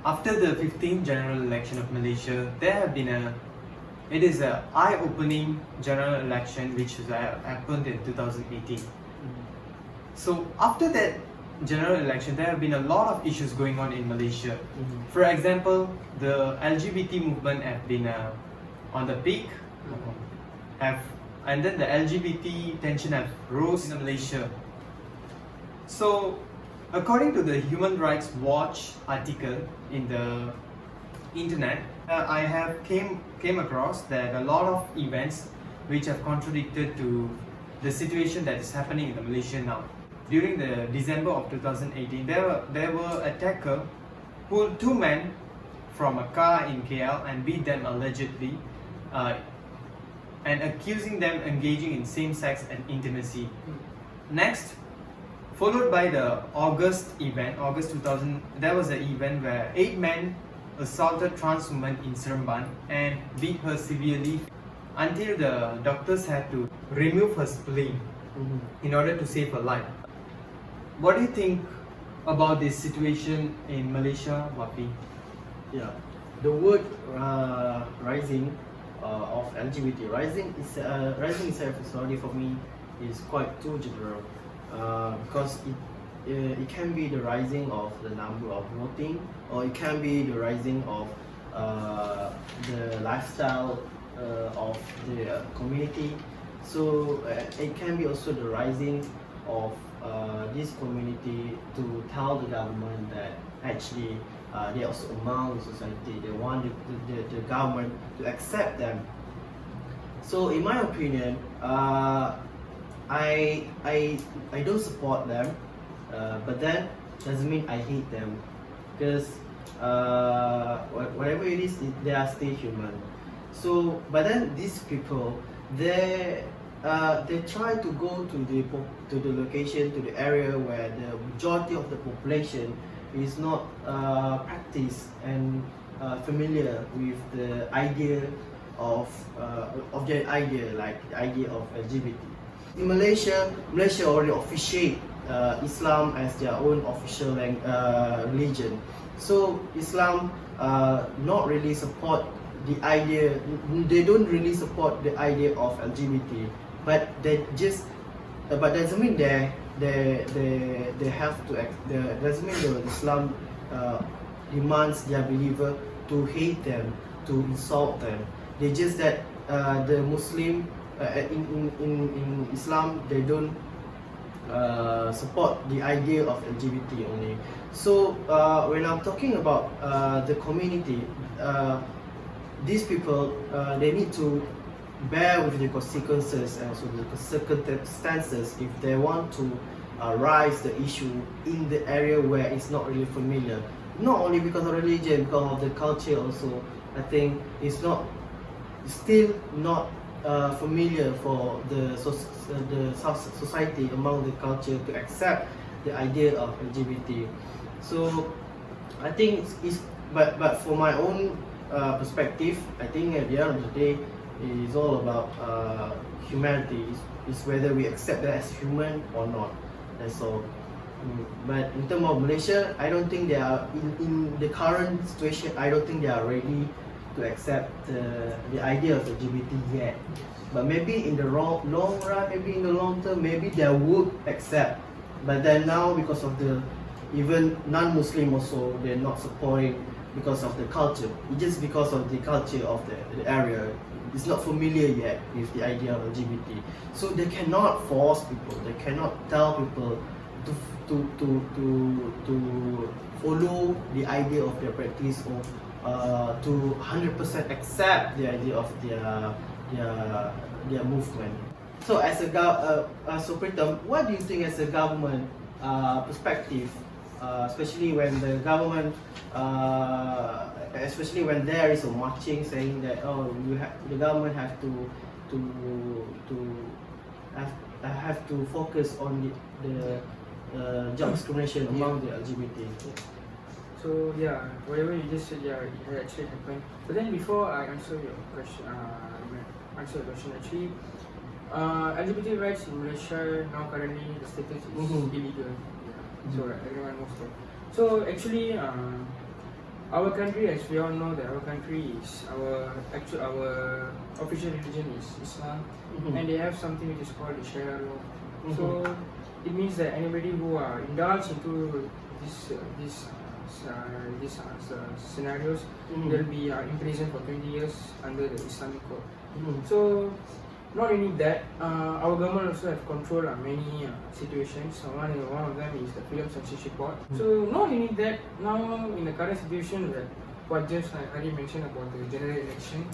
After the 15th general election of Malaysia, it is an eye-opening general election which happened in 2018. So after that general election, there have been a lot of issues going on in Malaysia. For example, the LGBT movement have been on the peak, and then the LGBT tension have rose in Malaysia. So according to the Human Rights Watch article in the internet, I have came across that a lot of events which have contradicted to the situation that is happening in Malaysia now. During the December of 2018, there were attacker pulled two men from a car in KL and beat them allegedly, and accusing them engaging in same-sex and intimacy. Next, followed by the August 2000, there was an event where 8 men assaulted trans woman in Seremban and beat her severely until the doctors had to remove her spleen in order to save her life. What do you think about this situation in Malaysia, Wafi? Yeah, the word rising of LGBT rising itself is already for me is quite too general, because it can be the rising of the number of voting, or it can be the rising of the lifestyle of the community. So it can be also the rising of this community to tell the government that actually they are also among the society. They want the government to accept them. So in my opinion, I don't support them, but then doesn't mean I hate them, because whatever it is, they are still human. So, but then these people, they try to go to the location, to the area where the majority of the population is not practiced and familiar with the idea of the idea, like the idea of LGBT. In Malaysia already officiate Islam as their own official religion. So Islam not really support the idea. They don't really support the idea of LGBT, but doesn't mean they have to act. Doesn't mean the Islam demands their believer to hate them, to insult them. They just that the Muslim in Islam, they don't support the idea of LGBT only. So when I'm talking about the community, these people they need to bear with the consequences and also the circumstances if they want to raise the issue in the area where it's not really familiar. Not only because of religion, because of the culture also. I think it's still not familiar for the society among the culture to accept the idea of LGBT. So I think but for my own perspective, I think at the end of the day, it is all about humanity. It's whether we accept that as human or not. That's all. But in terms of Malaysia, I don't think they are in the current situation. I don't think they are ready to accept the idea of LGBT yet. But maybe in the long run, maybe in the long term, maybe they would accept. But then now, because of the even non-Muslim also, they're not supporting because of the culture. It's just because of the culture of the area. It's not familiar yet with the idea of LGBT. So they cannot force people. They cannot tell people to follow the idea of their practice, or to 100% accept the idea of their movement. So as so Pritam, what do you think as a government perspective, especially when the government, especially when there is a marching saying that the government have to focus on the job discrimination among the LGBT. So yeah, whatever you just said, yeah, it actually happened. But then before I answer your question, actually, LGBT rights in Malaysia now currently the status is illegal. Yeah. So everyone knows that. So actually, our country, as we all know, that our country is our official religion is Islam, and they have something which is called the Sharia law. So it means that anybody who are indulged into these scenarios, they'll be imprisoned for 20 years under the Islamic code. So not only that, our government also have control on many situations. So one of them is the Film Censorship Board. So not only that, now in the current situation that what just I already mentioned about the general election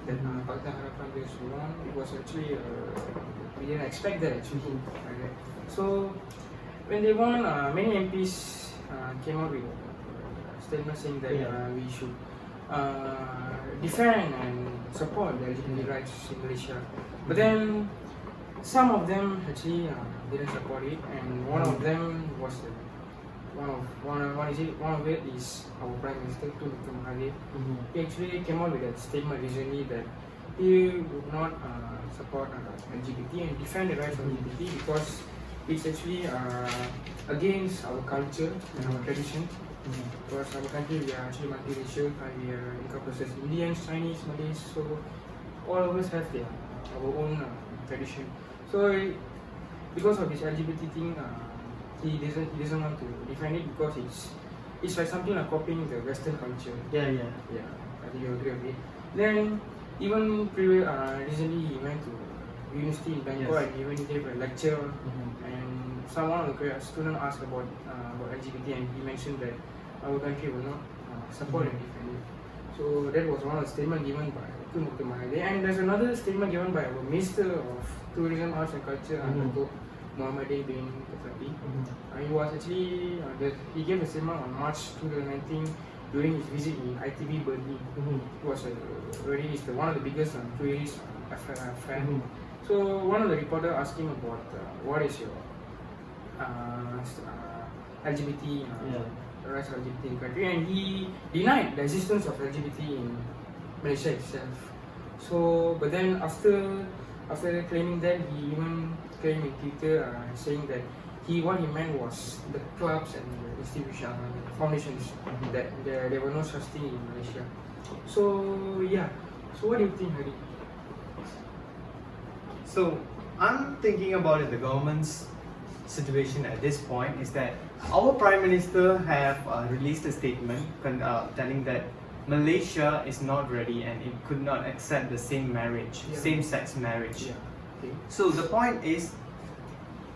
that Pakatan Harapan just won, it was actually we didn't expect that actually. Okay. So when they won, many MPs came out with a statement saying that we should defend and support the LGBT rights in Malaysia. But then some of them actually didn't support it, and one of them was one of it is our Prime Minister Tun Dr. Mahathir. He actually came out with a statement recently that he would not support LGBT and defend the rights of LGBT because it's actually against our culture and our tradition. Because our country, we are actually multiracial, we are encompasses Indians, Chinese, Malays, so all of us have our own tradition. So because of this LGBT thing, he doesn't want to defend it because it's like something like copying the Western culture. Yeah. I think you agree with it. Then even recently he went to university in Bangkok and even gave a lecture, and one of the students asked about LGBT, and he mentioned that our country will not support and defend it. So that was one of the statements given by Tun Dr. Mahathir. And there's another statement given by our Minister of Tourism, Arts and Culture, Datuk Muhammadin bin Tetapi. He was actually he gave a statement on March 2019 during his visit in ITB Burnley. It was one of the biggest tourist affair. So one of the reporters asked him about what is your LGBT rights of LGBT in the country, and he denied the existence of LGBT in Malaysia itself. So, but then after claiming that, he even claimed in Twitter saying that what he meant was the clubs and the institutions, foundations, that there were no such thing in Malaysia. So yeah. So what do you think, Hari? So I'm thinking about it, the government's situation at this point is that our Prime Minister have released a statement telling that Malaysia is not ready and it could not accept the same-sex marriage. Okay. So the point is,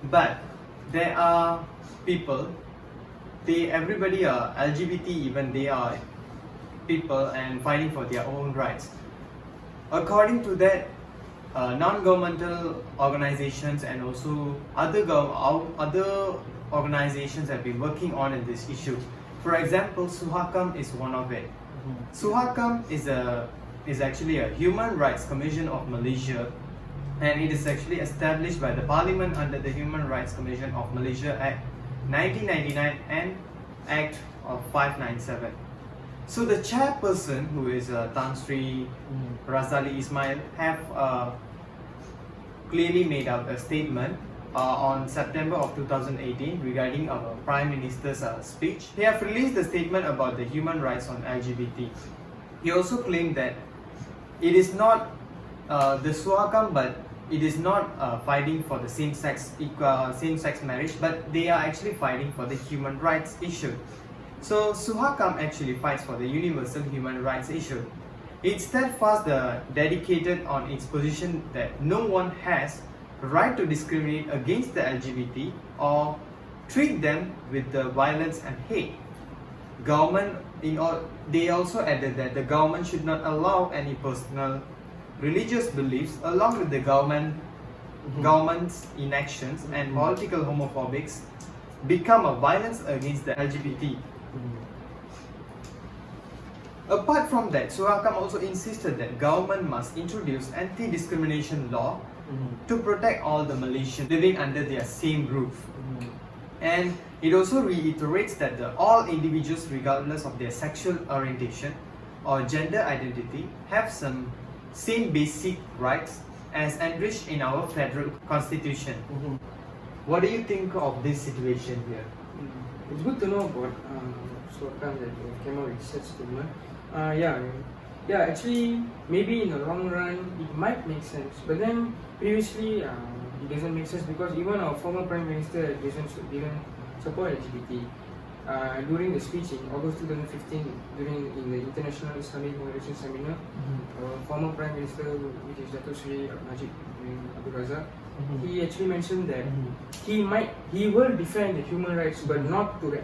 but there are people, everybody are LGBT, even they are people and fighting for their own rights. According to that, non-governmental organizations and also other organizations have been working on in this issue. For example, Suhakam is one of it. Suhakam is actually a human rights commission of Malaysia, and it is actually established by the Parliament under the Human Rights Commission of Malaysia Act 1999 and Act of 597. So the chairperson, who is Tan Sri Razali Ismail, have clearly made out a statement on September of 2018 regarding our Prime Minister's speech. He have released a statement about the human rights on LGBT. He also claimed that it is not the Suhakam, but it is not fighting for the same-sex marriage, but they are actually fighting for the human rights issue. So Suhakam actually fights for the universal human rights issue. It's steadfast dedicated on its position that no one has the right to discriminate against the LGBT or treat them with the violence and hate. They also added that the government should not allow any personal religious beliefs along with the government's inactions and political homophobics become a violence against the LGBT. Apart from that, Suhakam also insisted that government must introduce anti-discrimination law to protect all the Malaysians living under their same roof. And it also reiterates that all individuals, regardless of their sexual orientation or gender identity, have some same basic rights as enriched in our federal constitution. Mhm. What do you think of this situation here? It's good to know about Sultan that you came out with such statement. Actually, maybe in the long run it might make sense, but then previously it doesn't make sense because even our former Prime Minister didn't support LGBT. During the speech in August 2015, in the International Islamic Moderation Seminar, former Prime Minister, which is Dato Sri Najib bin Abdul Razak, he actually mentioned that he will defend the human rights, but not to the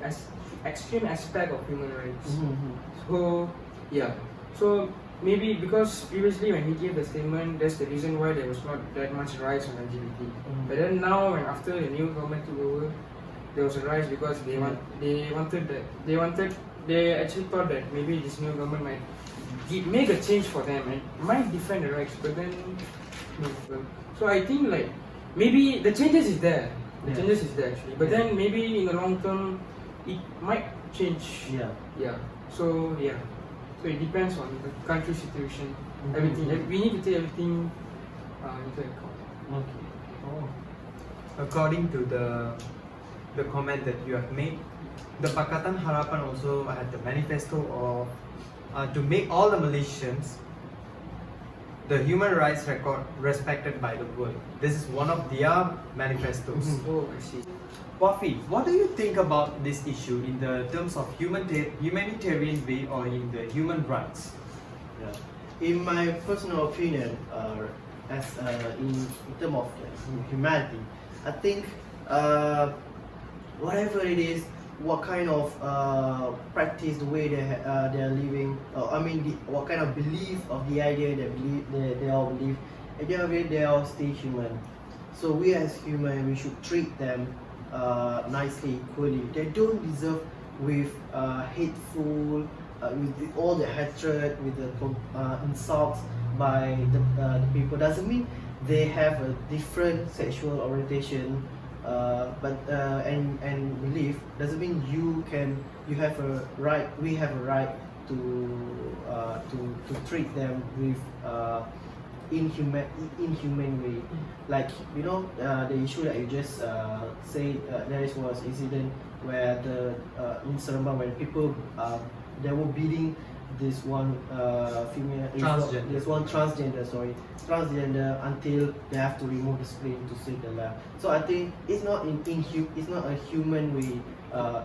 extreme aspect of human rights. So so maybe because previously when he gave the statement, that's the reason why there was not that much rise on LGBT. But then now, when after the new government took over, there was a rise because they actually thought that maybe this new government might make a change for them and might defend the rights, but then no. So I think like maybe the changes is there. The changes is there actually, but then maybe in the long term it might change. So it depends on the country situation. Everything we need to take everything into account. Okay. Oh. According to the comment that you have made, the Pakatan Harapan also had the manifesto of to make all the Malaysians the human rights record respected by the world. This is one of their manifestos. Oh, I see. Wafi, what do you think about this issue in the terms of humanitarian way or in the human rights? In my personal opinion, as in terms of humanity, I think whatever it is, what kind of practice, the way they are living, what kind of belief of the idea they all believe, at the end of it, they are still human. So we as human, we should treat them nicely, equally. They don't deserve with hateful, with all the hatred, with the insults by the people. Doesn't mean they have a different sexual orientation, and belief. Doesn't mean you have a right. We have a right to treat them with inhumane way. Like the issue that you just said, was incident where in Seremban when people they were beating this one female transgender until they have to remove the screen to save their life. So I think it's not it's not a human way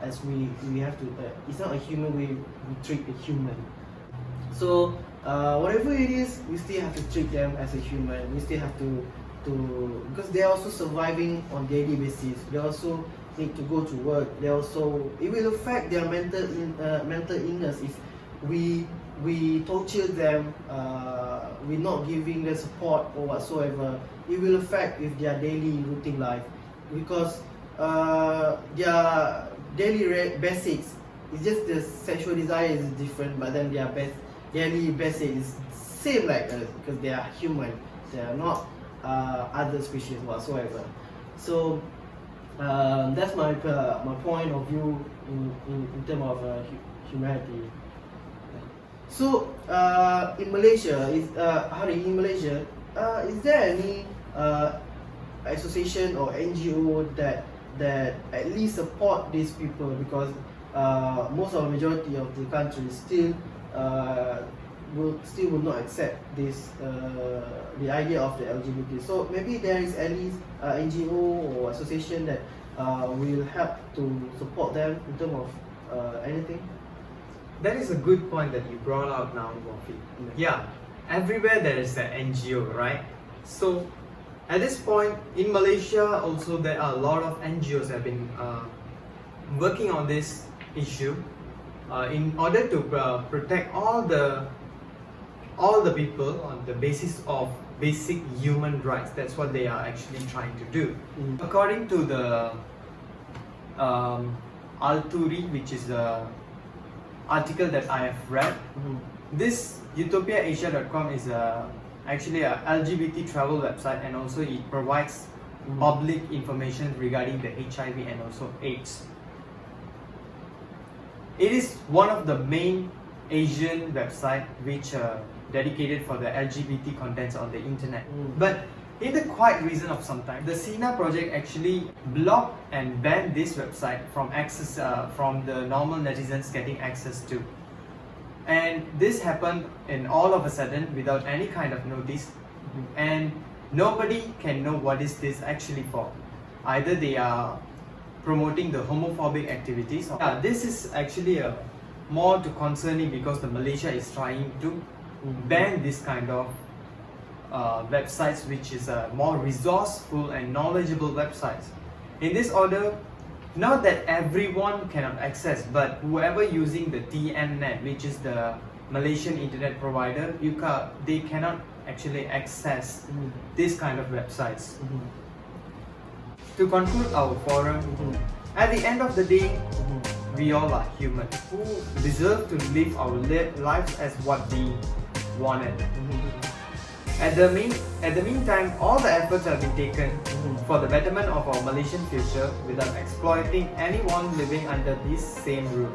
as we have to. It's not a human way we treat a human. So whatever it is, we still have to treat them as a human. We still have to because they are also surviving on daily basis. They also need to go to work. It will affect their mental illness if we torture them. We're not giving them support or whatsoever. It will affect with their daily routine life because their daily basics is just the sexual desire is different, but then their daily basic is same like us because they are human. They are not other species whatsoever. So that's my point of view in terms of humanity. So in Malaysia, is there any association or NGO that at least support these people, because most of the majority of the country still will not accept this the idea of the LGBT. So maybe there is at least NGO or association that will help to support them in terms of anything. That is a good point that you brought out now, Wafi. Yeah, everywhere there is an NGO, right? So at this point in Malaysia also there are a lot of NGOs have been working on this issue in order to protect all the people on the basis of basic human rights. That's what they are actually trying to do. According to the Alturi, which is the article that I have read, this utopiaasia.com is actually a LGBT travel website, and also it provides public information regarding the HIV and also AIDS. It is one of the main Asian website which dedicated for the LGBT contents on the internet. Mm. But in the quiet reason of some time, the SINA project actually blocked and banned this website from access from the normal netizens getting access to. And this happened in all of a sudden without any kind of notice, and nobody can know what is this actually for. Either they are promoting the homophobic activities. Yeah, this is actually more to concerning because the Malaysia is trying to ban this kind of websites, which is more resourceful and knowledgeable websites. In this order, not that everyone cannot access, but whoever using the TNNet, which is the Malaysian internet provider, they cannot actually access this kind of websites. To conclude our forum, at the end of the day, we all are human who deserve to live our lives as what we wanted. At the meantime, all the efforts have been taken for the betterment of our Malaysian future without exploiting anyone living under this same roof.